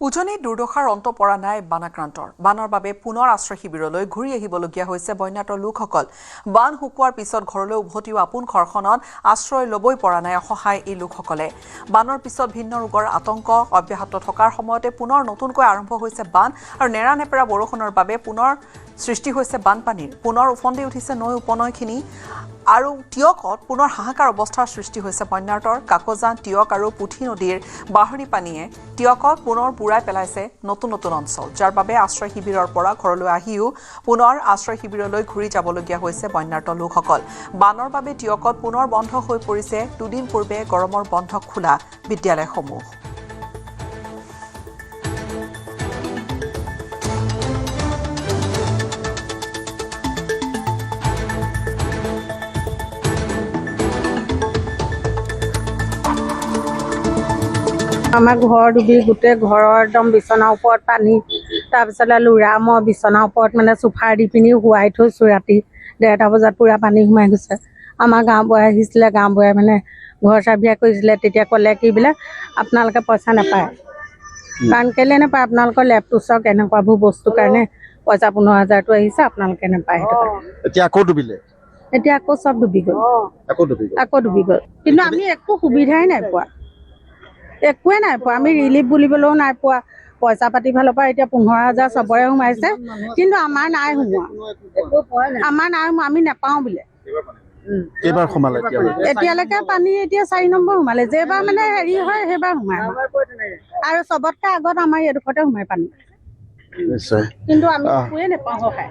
উজনিত দুৰ্দশাৰ অন্ত পৰা নাই বানাক্ৰান্তৰ বানৰ বাবে পুনৰ আশ্ৰয় শিবিৰলৈ ঘূৰি আহিবলগীয়া হৈছে বন্যাত লোকসকল বান শুকোৱাৰ পিছত ঘৰলৈ উভতিও আপোন ঘৰখনত আশ্ৰয় ল'বই পৰা নাই অসহায় এই লোকসকলে বানৰ পিছত ভিন্ন ৰোগৰ আতংক অব্যাহত থকাৰ সময়তে পুনৰ নতুনকৈ আৰম্ভ হৈছে বান আৰু নেৰানেপেৰা বৰষুণৰ বাবে পুনৰ সৃষ্টি হৈছে বানপানীৰ পুনৰ উফন্দি উঠিছে নৈ উপনৈখিনি আৰু টিয়কত পুনৰ হাহাকাৰ অৱস্থাৰ সৃষ্টি হৈছে বন্যাৰ্তৰ কাকজান টিয়ক আৰু পুঠি নদীৰ বাহৰী পানীয়ে টিয়কত পুনৰ বুৰাই পেলাইছে নতুন নতুন অঞ্চল যাৰ বাবে আশ্ৰয় শিবিৰৰ পৰা ঘৰলৈ আহিও পুনৰ আশ্ৰয় শিবিৰলৈ ঘূৰি যাবলগীয়া হৈছে বন্যাৰ্ত লোকসকল বানৰ বাবে টিয়কত পুনৰ বন্ধ হৈ পৰিছে দুদিন পূৰ্বে গৰমৰ বন্ধ খোলা বিদ্যালয়সমূহ আমাৰ ঘৰ ডুবি গোটেই ঘৰৰ একদম বিচনাৰ ওপৰত পানী তাৰপিছতে ল'ৰা মই বিচনাৰ ওপৰত মানে চোফাৰ দি পিনি শুৱাই থৈছোঁ ৰাতি 1:30 বজাত পূৰা পানী সোমাই গৈছে আমাৰ গাঁওবুঢ়াই আহিছিলে গাঁওবুঢ়াই মানে ঘৰ চাবিয়া কৰিছিলে তেতিয়া ক'লে কি বোলে আপোনালোকে পইচা নাপায় কাৰণ কেলৈ নাপায় আপোনালোকৰ লেপটো চাওক এনেকুৱাবোৰ বস্তুৰ কাৰণে পইচা 15,000টো আহিছে আপোনালোকে নাপায় এতিয়া আকৌ ডুবিলে এতিয়া আকৌ চব ডুবি গ'ল আকৌ ডুবি গ'ল কিন্তু আমি একো সুবিধাই নাই পোৱা একোৱে নাই পোৱা আমি ৰিলিফ বুলিবলৈও নাই পোৱা পইচা পাতি ফালৰ পৰা এতিয়া 15,000 চবৰে সোমাইছে কিন্তু আমাৰ নাই সোমোৱা আমি নাপাওঁ বোলে কেইবাৰ সোমালে এতিয়ালৈকে পানী এতিয়া 4 নম্বৰ সোমালে যেইবাৰ মানে হেৰি হয় সেইবাৰ সোমাই আৰু চবতকৈ আগত আমাৰ এইডোখৰতে সোমাই পানী নিশ্চয় কিন্তু আমি একোৱে নাপাওঁ সহায়